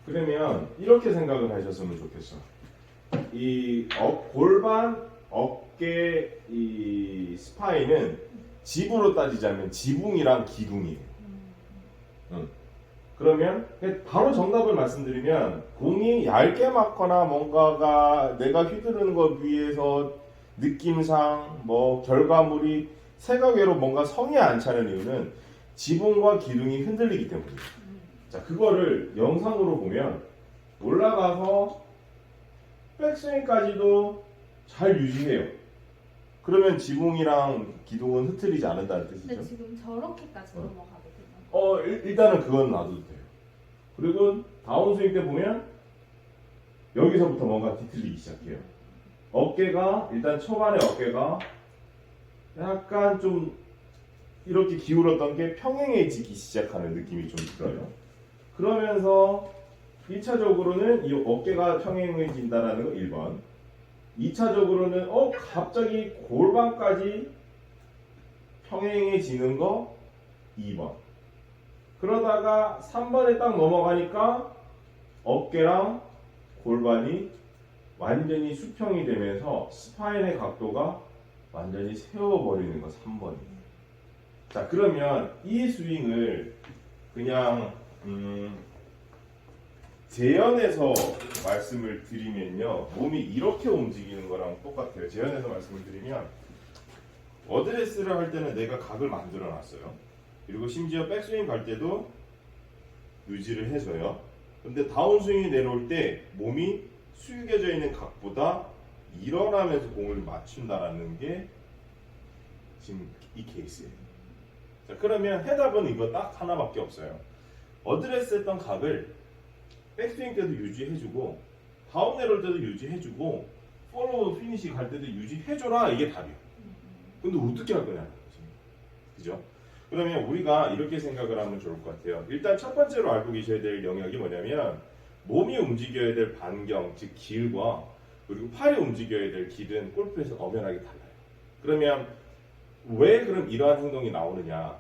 그러면 이렇게 생각을 하셨으면 좋겠어. 이 골반, 어깨, 이 스파인은 집으로 따지자면 지붕이랑 기둥이에요. 응. 그러면 바로 정답을 말씀드리면 공이 얇게 맞거나 뭔가가 내가 휘두르는 것 위해서 느낌상 뭐 결과물이 세각외로 뭔가 성이 안 차는 이유는 지붕과 기둥이 흔들리기 때문이에요. 자, 그거를 영상으로 보면 올라가서 백스윙까지도 잘 유지해요. 그러면 지붕이랑 기둥은 흐트리지 않는다는 뜻이죠. 근데 지금 저렇게까지 넘어가거든요. 일단은 그건 놔둬도 돼요. 그리고 다운스윙 때 보면 여기서부터 뭔가 뒤틀리기 시작해요. 어깨가 일단 초반에 어깨가 약간 좀 이렇게 기울었던 게 평행해지기 시작하는 느낌이 좀 들어요. 그러면서 1차적으로는 이 어깨가 평행해진다는 거 1번. 2차적으로는 갑자기 골반까지 평행해지는 거 2번. 그러다가 3번에 딱 넘어가니까 어깨랑 골반이 완전히 수평이 되면서 스파인의 각도가 완전히 세워버리는 거 3번이에요. 자, 그러면 이 스윙을 그냥 재현해서 말씀을 드리면요, 몸이 이렇게 움직이는 거랑 똑같아요. 재현해서 말씀을 드리면 어드레스를 할 때는 내가 각을 만들어 놨어요. 그리고 심지어 백스윙 갈 때도 유지를 해줘요. 근데 다운스윙이 내려올 때 몸이 숙여져 있는 각보다 일어나면서 공을 맞춘다라는 게 지금 이 케이스예요. 자, 그러면 해답은 이거 딱 하나밖에 없어요. 어드레스 했던 각을 백스윙 때도 유지해주고 다운 내려올 때도 유지해주고 팔로우 피니시 갈 때도 유지해줘라, 이게 답이에요. 근데 어떻게 할 거냐는 거지. 그죠? 그러면 우리가 이렇게 생각을 하면 좋을 것 같아요. 일단 첫 번째로 알고 계셔야 될 영역이 뭐냐면 몸이 움직여야 될 반경, 즉 길과 그리고 팔이 움직여야 될 길은 골프에서 엄연하게 달라요. 그러면 왜 그럼 이러한 행동이 나오느냐?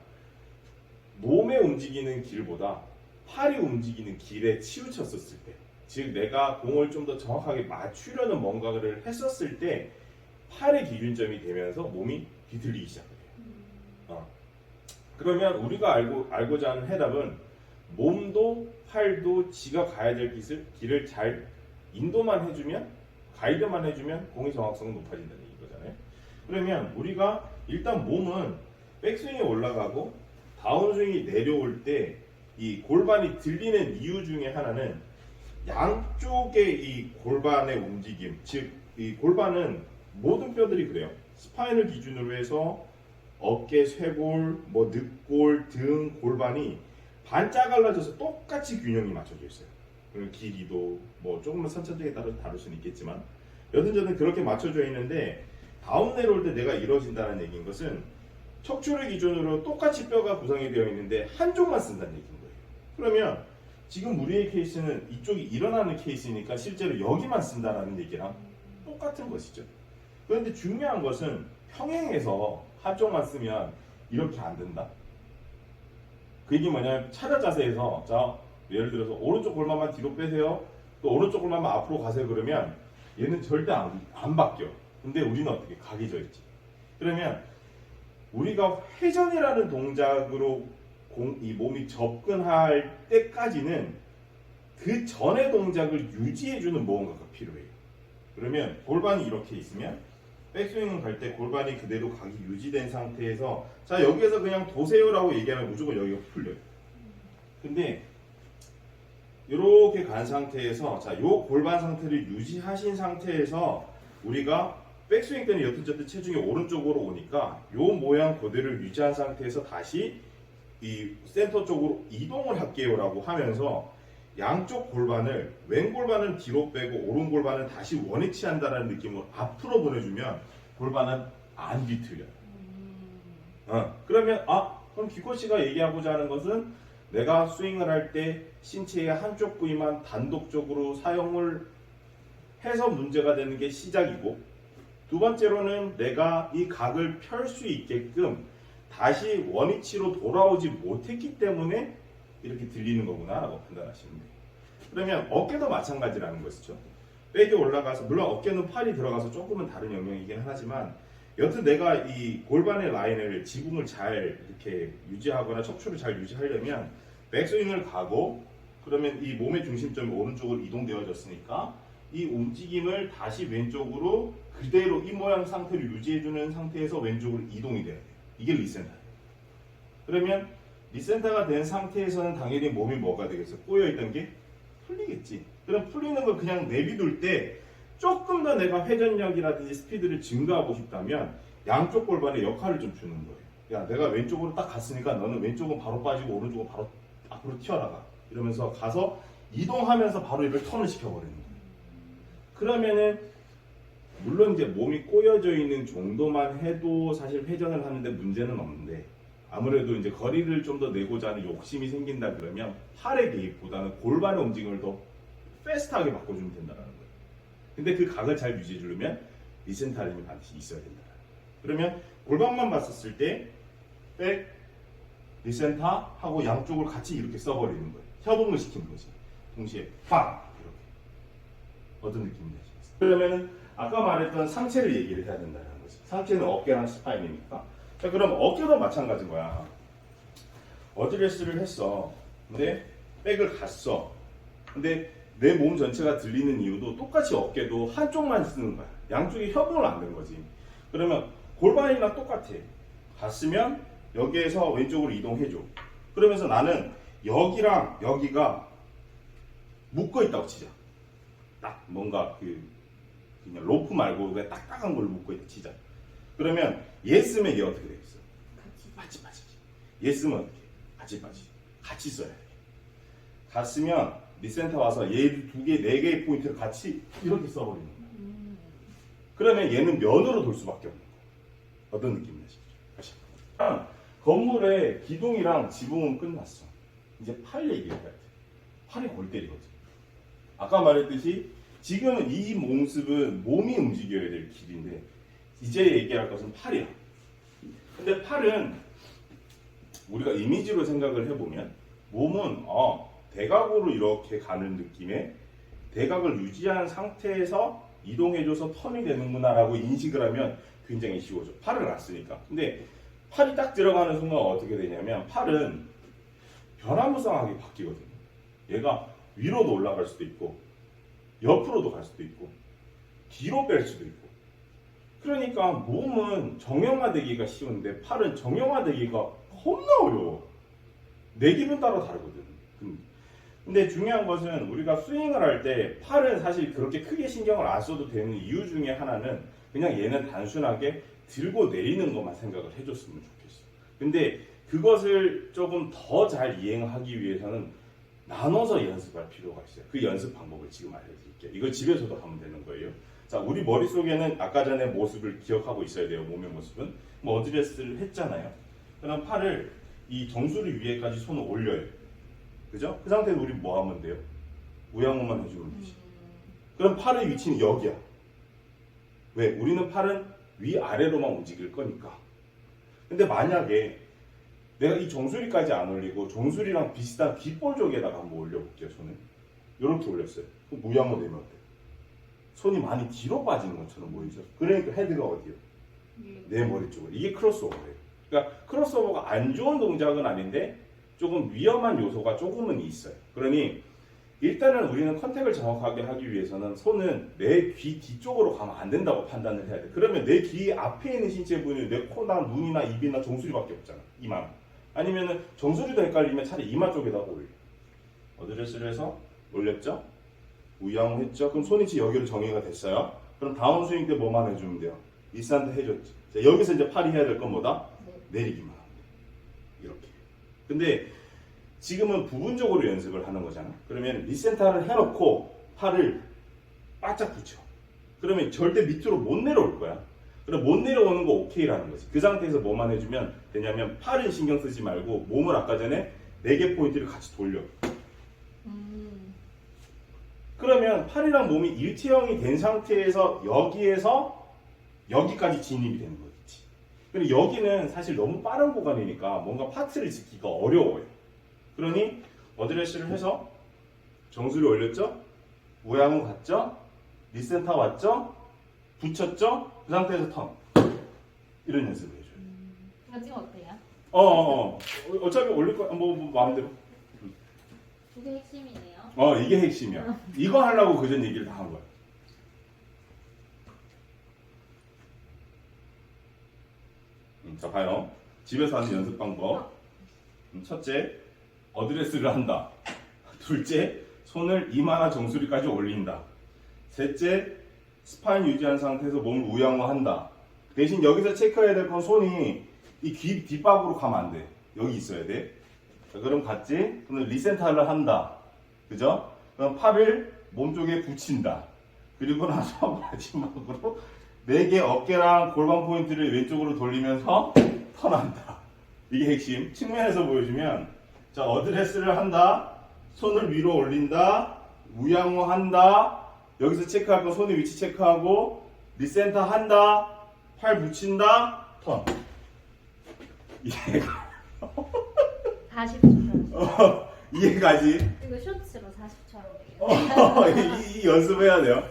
몸에 움직이는 길보다 팔이 움직이는 길에 치우쳤었을 때, 즉 내가 공을 좀 더 정확하게 맞추려는 뭔가를 했었을 때 팔의 기준점이 되면서 몸이 뒤틀리기 시작해요. 그러면 우리가 알고자 하는 해답은 몸도 팔도 지가 가야 될 길을 잘 인도만 해주면, 가이드만 해주면 공의 정확성은 높아진다는 얘기거잖아요. 그러면 우리가 일단 몸은 백스윙이 올라가고 다운스윙이 내려올 때 이 골반이 들리는 이유 중에 하나는 양쪽의 이 골반의 움직임, 즉 이 골반은 모든 뼈들이 그래요. 스파인을 기준으로 해서 어깨, 쇄골, 뭐 늑골, 등, 골반이 반짝 갈라져서 똑같이 균형이 맞춰져 있어요. 그리고 길이도 뭐 조금만 선천적에 따라 다를 수는 있겠지만 여튼저튼 그렇게 맞춰져 있는데 다운 내려올 때 내가 이루어진다는 얘기인 것은 척추를 기준으로 똑같이 뼈가 구성이 되어 있는데 한쪽만 쓴다는 얘기인 거예요. 그러면 지금 우리의 케이스는 이쪽이 일어나는 케이스니까 실제로 여기만 쓴다는 얘기랑 똑같은 것이죠. 그런데 중요한 것은 평행해서 한쪽만 쓰면 이렇게 안 된다. 그 얘기 뭐냐면 차렷 자세에서 자 예를 들어서 오른쪽 골반만 뒤로 빼세요. 또 오른쪽 골반만 앞으로 가세요. 그러면 얘는 절대 안 바뀌어. 근데 우리는 어떻게 각이 져 있지. 그러면 우리가 회전이라는 동작으로 이 몸이 접근할 때까지는 그 전의 동작을 유지해주는 무언가가 필요해요. 그러면 골반이 이렇게 있으면 백스윙 갈 때 골반이 그대로 각이 유지된 상태에서 자 여기에서 그냥 도세요라고 얘기하면 무조건 여기가 풀려요. 근데 이렇게 간 상태에서 자 요 골반 상태를 유지하신 상태에서 우리가 백스윙 때는 여튼저튼 체중이 오른쪽으로 오니까 요 모양 그대로 유지한 상태에서 다시 이 센터 쪽으로 이동을 할게요라고 하면서 양쪽 골반을 왼 골반은 뒤로 빼고 오른 골반은 다시 원위치한다는 느낌으로 앞으로 보내주면 골반은 안 뒤틀려요. 그러면 그럼 기코 씨가 얘기하고자 하는 것은 내가 스윙을 할 때 신체의 한쪽 부위만 단독적으로 사용을 해서 문제가 되는 게 시작이고 두 번째로는 내가 이 각을 펼 수 있게끔 다시 원위치로 돌아오지 못했기 때문에 이렇게 들리는 거구나 라고 판단하시면 돼요. 그러면 어깨도 마찬가지라는 것이죠. 백이 올라가서 물론 어깨는 팔이 들어가서 조금은 다른 영역이긴 하지만 여튼 내가 이 골반의 라인을 지붕을 잘 이렇게 유지하거나 척추를 잘 유지하려면 백스윙을 가고 그러면 이 몸의 중심점이 오른쪽으로 이동되어졌으니까 이 움직임을 다시 왼쪽으로 그대로 이 모양 상태를 유지해주는 상태에서 왼쪽으로 이동이 돼야 돼요. 이게 리센터예요. 그러면 리센터가 된 상태에서는 당연히 몸이 뭐가 되겠어요? 꼬여있던 게 풀리겠지. 그럼 풀리는 걸 그냥 내비둘 때 조금 더 내가 회전력이라든지 스피드를 증가하고 싶다면 양쪽 골반에 역할을 좀 주는 거예요. 야, 내가 왼쪽으로 딱 갔으니까 너는 왼쪽은 바로 빠지고 오른쪽은 바로 앞으로 튀어나가. 이러면서 가서 이동하면서 바로 이걸 턴을 시켜버리는 거예요. 그러면은 물론 이제 몸이 꼬여져 있는 정도만 해도 사실 회전을 하는데 문제는 없는데 아무래도 이제 거리를 좀 더 내고자 하는 욕심이 생긴다 그러면 팔의 개입보다는 골반의 움직임을 더 패스트하게 바꿔주면 된다는 거예요. 근데 그 각을 잘 유지해 주려면 리센터림이 반드시 있어야 된다. 그러면 골반만 봤었을 때 백, 리센터 하고 양쪽을 같이 이렇게 써버리는 거예요. 협응을 시키는 거지. 동시에 빵! 이렇게. 어떤 느낌이 되시겠어요? 그러면은 아까 말했던 상체를 얘기를 해야 된다는 거지. 상체는 어깨랑 스파인이니까. 자, 그럼 어깨도 마찬가지인 거야. 어드레스를 했어. 근데 백을 갔어. 근데 내 몸 전체가 들리는 이유도 똑같이 어깨도 한쪽만 쓰는 거야. 양쪽이 협응을 안 된 거지. 그러면 골반이랑 똑같아. 갔으면 여기에서 왼쪽으로 이동해줘. 그러면서 나는 여기랑 여기가 묶어 있다고 치자. 딱 뭔가 그냥 로프 말고 그냥 딱딱한 걸로 묶어 있다 치자. 그러면 얘 쓰면 얘 어떻게 되겠어? 같이 빠지지. 얘 쓰면 어떻게? 같이 빠지지. 같이 써야 돼. 갔으면 리센터 와서 얘 두 개, 네 개의 포인트를 같이 이렇게 써버리는 거야. 그러면 얘는 면으로 돌 수밖에 없는 거야. 어떤 느낌이 나시죠? 건물의 기둥이랑 지붕은 끝났어. 이제 팔 얘기를 해야 돼. 팔이 골 때리거든. 아까 말했듯이 지금은 이 모습은 몸이 움직여야 될 길인데 이제 얘기할 것은 팔이야. 근데 팔은 우리가 이미지로 생각을 해보면 몸은 대각으로 이렇게 가는 느낌의 대각을 유지한 상태에서 이동해줘서 턴이 되는구나 라고 인식을 하면 굉장히 쉬워져. 팔을 놨으니까. 근데 팔이 딱 들어가는 순간 어떻게 되냐면 팔은 변화무쌍하게 바뀌거든요. 얘가 위로도 올라갈 수도 있고 옆으로도 갈 수도 있고 뒤로 뺄 수도 있고. 그러니까 몸은 정형화되기가 쉬운데 팔은 정형화되기가 겁나 어려워. 내 기분 따라 다르거든. 근데 중요한 것은 우리가 스윙을 할 때 팔은 사실 그렇게 크게 신경을 안 써도 되는 이유 중에 하나는 그냥 얘는 단순하게 들고 내리는 것만 생각을 해줬으면 좋겠어. 근데 그것을 조금 더 잘 이행하기 위해서는 나눠서 연습할 필요가 있어요. 그 연습 방법을 지금 알려드릴게요. 이걸 집에서도 하면 되는 거예요. 자, 우리 머릿속에는 아까 전에 모습을 기억하고 있어야 돼요. 몸의 모습은. 뭐 어드레스를 했잖아요. 그럼 팔을 이 정수리 위에까지 손을 올려요. 그죠? 그 상태에서 우리 뭐 하면 돼요? 우양호만 해주면 되지. 그럼 팔의 위치는 여기야. 왜? 우리는 팔은 위아래로만 움직일 거니까. 근데 만약에 내가 이 정수리까지 안 올리고 정수리랑 비슷한 귓볼 쪽에다가 한번 올려볼게요. 손을 이렇게 올렸어요. 그럼 무양호 되면 어때요? 손이 많이 뒤로 빠지는 것처럼 보이죠? 그러니까 헤드가 어디요? 내 머리 쪽으로. 이게 크로스오버예요. 그러니까 크로스오버가 안 좋은 동작은 아닌데 조금 위험한 요소가 조금은 있어요. 그러니 일단은 우리는 컨택을 정확하게 하기 위해서는 손은 내 귀 뒤쪽으로 가면 안 된다고 판단을 해야 돼. 그러면 내 귀 앞에 있는 신체 부분이 내 코나 눈이나 입이나 정수리밖에 없잖아. 이마. 아니면은 정수리도 헷갈리면 차라리 이마 쪽에다가 올려. 어드레스를 해서 올렸죠? 우양호 했죠? 그럼 손위치 여기로 정의가 됐어요. 그럼 다음 스윙 때 뭐만 해주면 돼요? 리스한테 해줬지. 자, 여기서 이제 팔이 해야 될 건 뭐다? 내리기만 하면 돼. 이렇게. 근데 지금은 부분적으로 연습을 하는 거잖아. 그러면 리센터를 해놓고 팔을 바짝 붙여. 그러면 절대 밑으로 못 내려올 거야. 그럼 못 내려오는 거 오케이라는 거지. 그 상태에서 뭐만 해주면 되냐면 팔은 신경 쓰지 말고 몸을 아까 전에 4개 포인트를 같이 돌려. 그러면 팔이랑 몸이 일체형이 된 상태에서 여기에서 여기까지 진입이 되는 거겠지. 근데 여기는 사실 너무 빠른 구간이니까 뭔가 파트를 짓기가 어려워요. 그러니 어드레스를 해서 정수리 올렸죠? 우양우 갔죠? 리센터 왔죠? 붙였죠? 그 상태에서 턴. 이런 연습을 해줘요. 이거 지금 어때요? 어차피 올릴 거야. 뭐 마음대로. 그게 핵심이네요. 이게 핵심이야. 이거 하려고 그전 얘기를 다 한 거야. 자, 봐요. 집에서 하는 연습 방법. 첫째, 어드레스를 한다. 둘째, 손을 이마나 정수리까지 올린다. 셋째, 스파인 유지한 상태에서 몸을 우양우한다. 대신 여기서 체크해야 될 건 손이 이 귀 뒷박으로 가면 안 돼. 여기 있어야 돼. 자, 그럼 갔지? 그럼 리센터를 한다. 그죠? 그럼 팔을 몸쪽에 붙인다. 그리고 나서 마지막으로 4개 어깨랑 골반 포인트를 왼쪽으로 돌리면서 턴한다. 이게 핵심. 측면에서 보여주면 자, 어드레스를 한다. 손을 위로 올린다. 우양우 한다. 여기서 체크할 건 손의 위치 체크하고 리센터 한다. 팔 붙인다. 턴. 이해가 40초. 이해가지? 이거 쇼츠로 40초 하면 되겠네요. 이 연습해야 돼요.